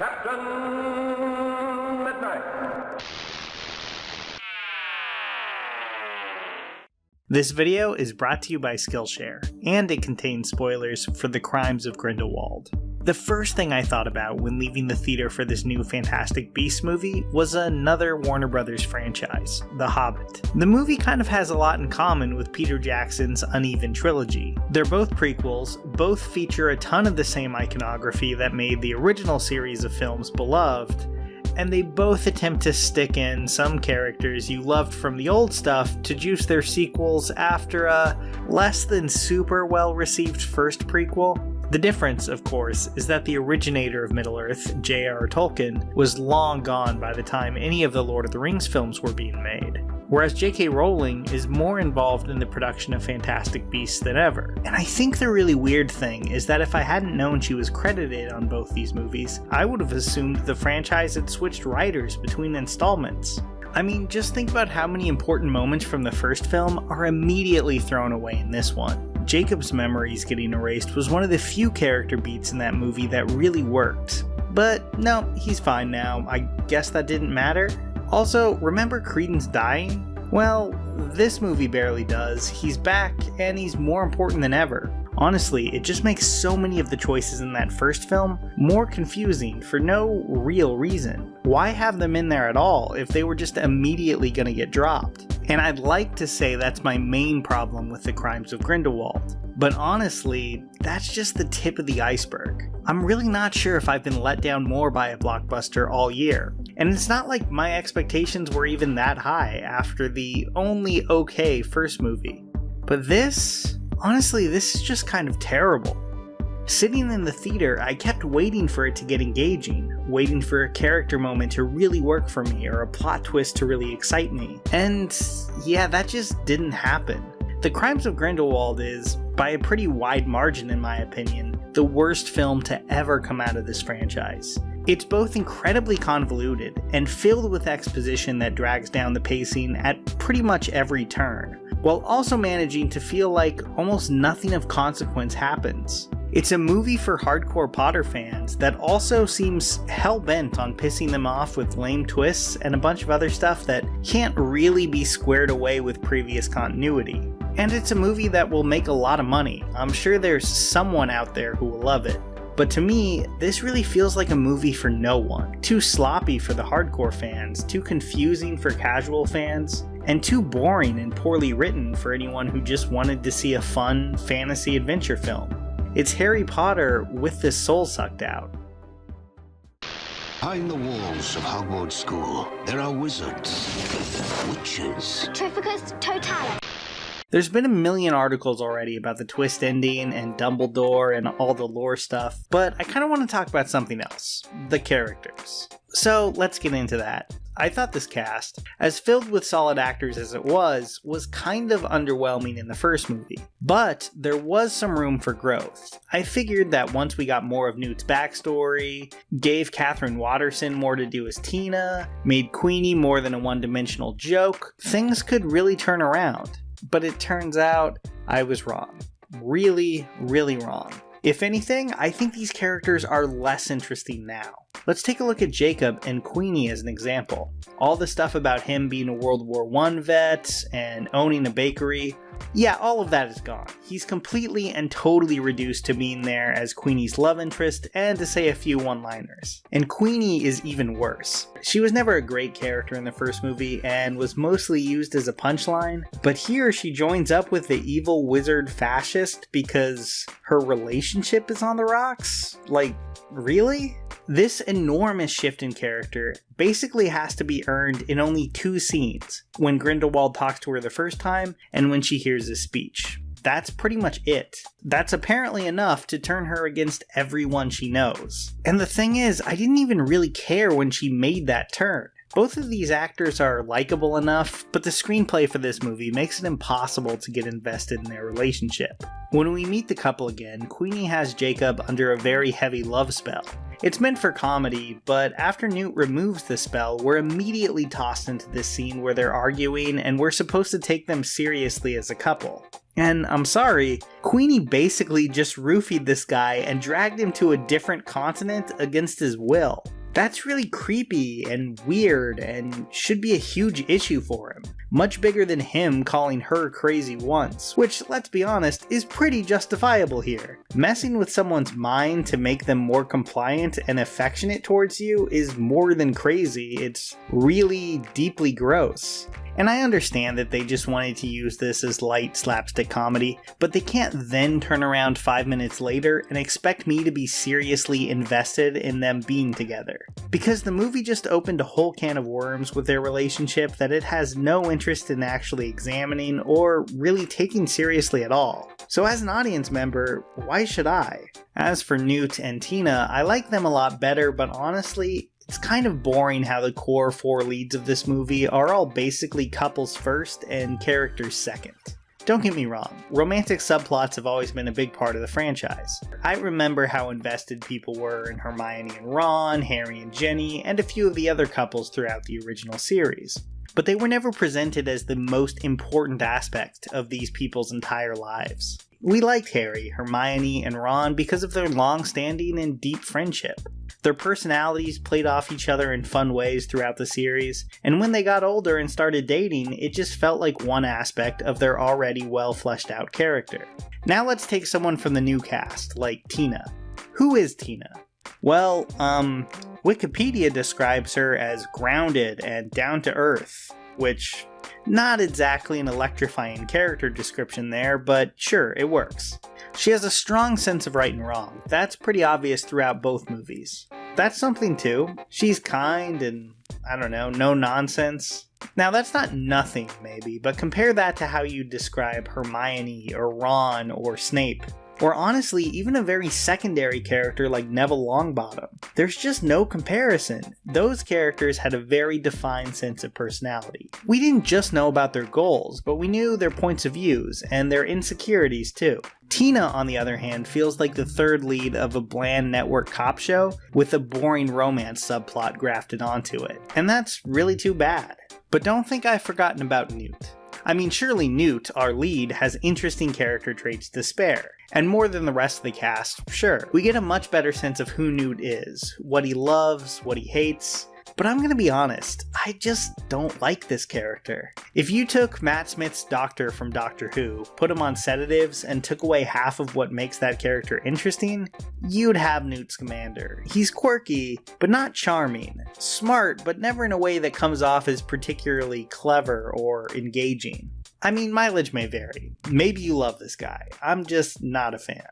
Captain Midnight. This video is brought to you by Skillshare, and it contains spoilers for the Crimes of Grindelwald. The first thing I thought about when leaving the theater for this new Fantastic Beasts movie was another Warner Brothers franchise, The Hobbit. The movie kind of has a lot in common with Peter Jackson's Uneven trilogy. They're both prequels, both feature a ton of the same iconography that made the original series of films beloved, and they both attempt to stick in some characters you loved from the old stuff to juice their sequels after a less than super well received first prequel. The difference, of course, is that the originator of Middle-earth, J.R.R. Tolkien, was long gone by the time any of the Lord of the Rings films were being made, whereas J.K. Rowling is more involved in the production of Fantastic Beasts than ever. And I think the really weird thing is that if I hadn't known she was credited on both these movies, I would have assumed the franchise had switched writers between installments. I mean, just think about how many important moments from the first film are immediately thrown away in this one. Jacob's memories getting erased was one of the few character beats in that movie that really worked. But no, he's fine now. I guess that didn't matter. Also, remember Credence dying? Well, this movie barely does. He's back, and he's more important than ever. Honestly, it just makes so many of the choices in that first film more confusing for no real reason. Why have them in there at all if they were just immediately gonna get dropped? And I'd like to say that's my main problem with the Crimes of Grindelwald, but honestly, that's just the tip of the iceberg. I'm really not sure if I've been let down more by a blockbuster all year, and it's not like my expectations were even that high after the only okay first movie. But this, honestly, this is just kind of terrible. Sitting in the theater, I kept waiting for it to get engaging, waiting for a character moment to really work for me or a plot twist to really excite me. And yeah, that just didn't happen. The Crimes of Grindelwald is, by a pretty wide margin in my opinion, the worst film to ever come out of this franchise. It's both incredibly convoluted and filled with exposition that drags down the pacing at pretty much every turn, while also managing to feel like almost nothing of consequence happens. It's a movie for hardcore Potter fans that also seems hell-bent on pissing them off with lame twists and a bunch of other stuff that can't really be squared away with previous continuity. And it's a movie that will make a lot of money. I'm sure there's someone out there who will love it. But to me, this really feels like a movie for no one. Too sloppy for the hardcore fans, too confusing for casual fans, and too boring and poorly written for anyone who just wanted to see a fun fantasy adventure film. It's Harry Potter with the soul sucked out. Behind the walls of Hogwarts School, there are wizards, witches, Petrificus Totalis. There's been a million articles already about the twist ending and Dumbledore and all the lore stuff, but I kind of want to talk about something else, the characters. So let's get into that. I thought this cast, as filled with solid actors as it was kind of underwhelming in the first movie. But there was some room for growth. I figured that once we got more of Newt's backstory, gave Catherine Watterson more to do as Tina, made Queenie more than a one-dimensional joke, things could really turn around. But it turns out I was wrong. Really, really wrong. If anything, I think these characters are less interesting now. Let's take a look at Jacob and Queenie as an example. All the stuff about him being a World War I vet and owning a bakery, yeah, all of that is gone. He's completely and totally reduced to being there as Queenie's love interest and to say a few one-liners. And Queenie is even worse. She was never a great character in the first movie and was mostly used as a punchline, but here she joins up with the evil wizard fascist because her relationship is on the rocks? Like, really? This enormous shift in character basically has to be earned in only 2 scenes, when Grindelwald talks to her the first time and when she hears his speech. That's pretty much it. That's apparently enough to turn her against everyone she knows. And the thing is, I didn't even really care when she made that turn. Both of these actors are likable enough, but the screenplay for this movie makes it impossible to get invested in their relationship. When we meet the couple again, Queenie has Jacob under a very heavy love spell. It's meant for comedy, but after Newt removes the spell, we're immediately tossed into this scene where they're arguing and we're supposed to take them seriously as a couple. And I'm sorry, Queenie basically just roofied this guy and dragged him to a different continent against his will. That's really creepy and weird and should be a huge issue for him. Much bigger than him calling her crazy once, which, let's be honest, is pretty justifiable here. Messing with someone's mind to make them more compliant and affectionate towards you is more than crazy, it's really deeply gross. And I understand that they just wanted to use this as light slapstick comedy, but they can't then turn around 5 minutes later and expect me to be seriously invested in them being together. Because the movie just opened a whole can of worms with their relationship that it has no interest in actually examining or really taking seriously at all. So as an audience member, why should I? As for Newt and Tina, I like them a lot better, but honestly, it's kind of boring how the core 4 leads of this movie are all basically couples first and characters second. Don't get me wrong, romantic subplots have always been a big part of the franchise. I remember how invested people were in Hermione and Ron, Harry and Ginny, and a few of the other couples throughout the original series. But they were never presented as the most important aspect of these people's entire lives. We liked Harry, Hermione, and Ron because of their long-standing and deep friendship. Their personalities played off each other in fun ways throughout the series, and when they got older and started dating, it just felt like one aspect of their already well fleshed out character. Now let's take someone from the new cast, like Tina. Who is Tina? Well, Wikipedia describes her as grounded and down to earth, which, not exactly an electrifying character description there, but sure, it works. She has a strong sense of right and wrong. That's pretty obvious throughout both movies. That's something too. She's kind and, no nonsense. Now that's not nothing maybe, but compare that to how you describe Hermione or Ron or Snape. Or honestly, even a very secondary character like Neville Longbottom. There's just no comparison. Those characters had a very defined sense of personality. We didn't just know about their goals, but we knew their points of views, and their insecurities too. Tina, on the other hand, feels like the third lead of a bland network cop show with a boring romance subplot grafted onto it. And that's really too bad. But don't think I've forgotten about Newt. I mean, surely Newt, our lead, has interesting character traits to spare. And more than the rest of the cast, sure. We get a much better sense of who Newt is, what he loves, what he hates. But I'm gonna be honest, I just don't like this character. If you took Matt Smith's Doctor from Doctor Who, put him on sedatives, and took away half of what makes that character interesting, you'd have Newt Scamander. He's quirky, but not charming. Smart, but never in a way that comes off as particularly clever or engaging. I mean, mileage may vary. Maybe you love this guy. I'm just not a fan.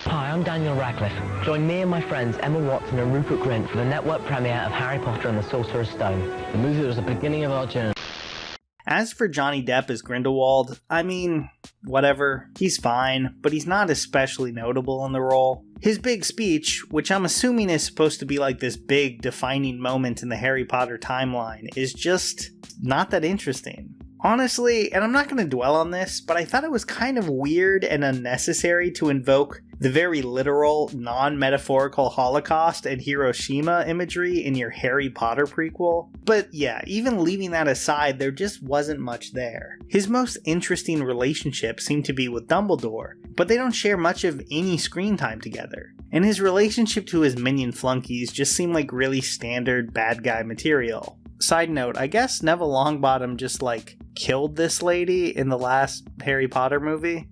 Hi, I'm Daniel Radcliffe. Join me and my friends Emma Watson and Rupert Grint for the network premiere of Harry Potter and the Sorcerer's Stone, the movie that was the beginning of our journey. As for Johnny Depp as Grindelwald, I mean, whatever, he's fine, but he's not especially notable in the role. His big speech, which I'm assuming is supposed to be like this big defining moment in the Harry Potter timeline, is just not that interesting. Honestly, and I'm not going to dwell on this, but I thought it was kind of weird and unnecessary to invoke the very literal, non-metaphorical Holocaust and Hiroshima imagery in your Harry Potter prequel. But yeah, even leaving that aside, there just wasn't much there. His most interesting relationship seemed to be with Dumbledore, but they don't share much of any screen time together. And his relationship to his minion flunkies just seemed like really standard bad guy material. Side note, I guess Neville Longbottom just killed this lady in the last Harry Potter movie?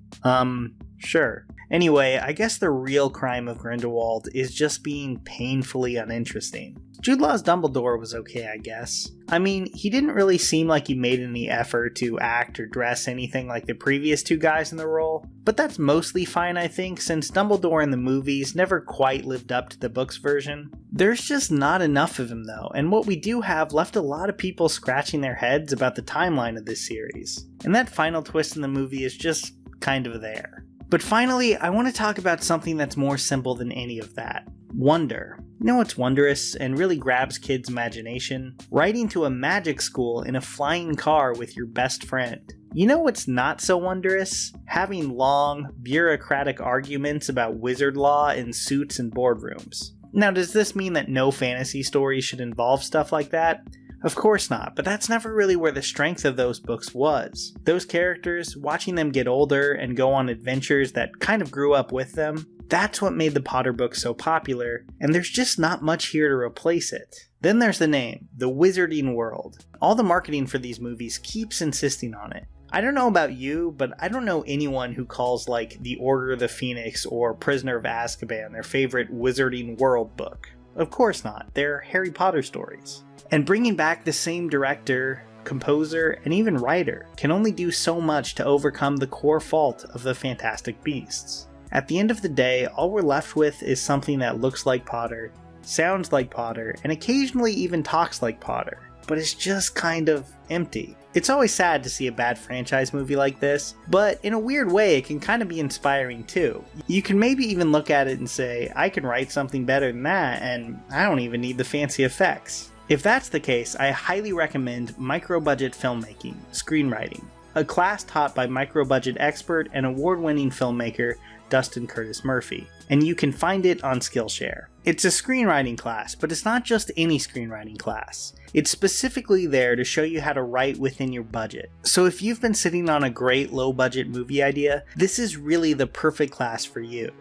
Sure. Anyway, I guess the real crime of Grindelwald is just being painfully uninteresting. Jude Law's Dumbledore was okay, I guess. I mean, he didn't really seem like he made any effort to act or dress anything like the previous two guys in the role, but that's mostly fine, I think, since Dumbledore in the movies never quite lived up to the book's version. There's just not enough of him though, and what we do have left a lot of people scratching their heads about the timeline of this series. And that final twist in the movie is just kind of there. But finally, I want to talk about something that's more simple than any of that. Wonder. You know what's wondrous and really grabs kids' imagination? Riding to a magic school in a flying car with your best friend. You know what's not so wondrous? Having long, bureaucratic arguments about wizard law in suits and boardrooms. Now, does this mean that no fantasy story should involve stuff like that? Of course not, but that's never really where the strength of those books was. Those characters, watching them get older and go on adventures that kind of grew up with them, that's what made the Potter books so popular, and there's just not much here to replace it. Then there's the name, the Wizarding World. All the marketing for these movies keeps insisting on it. I don't know about you, but I don't know anyone who calls like The Order of the Phoenix or Prisoner of Azkaban their favorite Wizarding World book. Of course not, they're Harry Potter stories. And bringing back the same director, composer, and even writer can only do so much to overcome the core fault of the Fantastic Beasts. At the end of the day, all we're left with is something that looks like Potter, sounds like Potter, and occasionally even talks like Potter, but it's just kind of empty. It's always sad to see a bad franchise movie like this, but in a weird way it can kind of be inspiring too. You can maybe even look at it and say, I can write something better than that, and I don't even need the fancy effects. If that's the case, I highly recommend micro-budget filmmaking, screenwriting, a class taught by micro-budget expert and award-winning filmmaker Dustin Curtis Murphy, and you can find it on Skillshare. It's a screenwriting class, but it's not just any screenwriting class. It's specifically there to show you how to write within your budget. So if you've been sitting on a great low-budget movie idea, this is really the perfect class for you.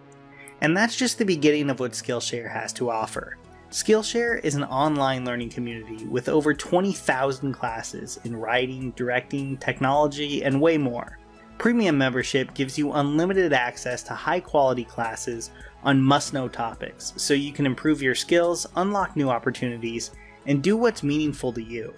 And that's just the beginning of what Skillshare has to offer. Skillshare is an online learning community with over 20,000 classes in writing, directing, technology, and way more. Premium membership gives you unlimited access to high-quality classes on must-know topics, so you can improve your skills, unlock new opportunities, and do what's meaningful to you.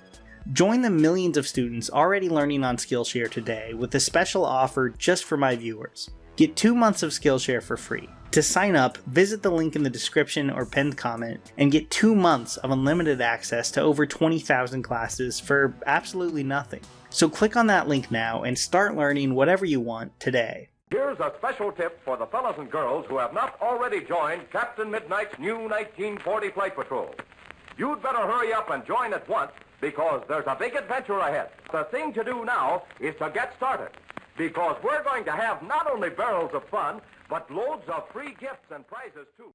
Join the millions of students already learning on Skillshare today with a special offer just for my viewers. Get 2 months of Skillshare for free. To sign up, visit the link in the description or pinned comment and get 2 months of unlimited access to over 20,000 classes for absolutely nothing. So click on that link now and start learning whatever you want today. Here's a special tip for the fellas and girls who have not already joined Captain Midnight's new 1940 Flight Patrol. You'd better hurry up and join at once because there's a big adventure ahead. The thing to do now is to get started because we're going to have not only barrels of fun, but loads of free gifts and prizes too.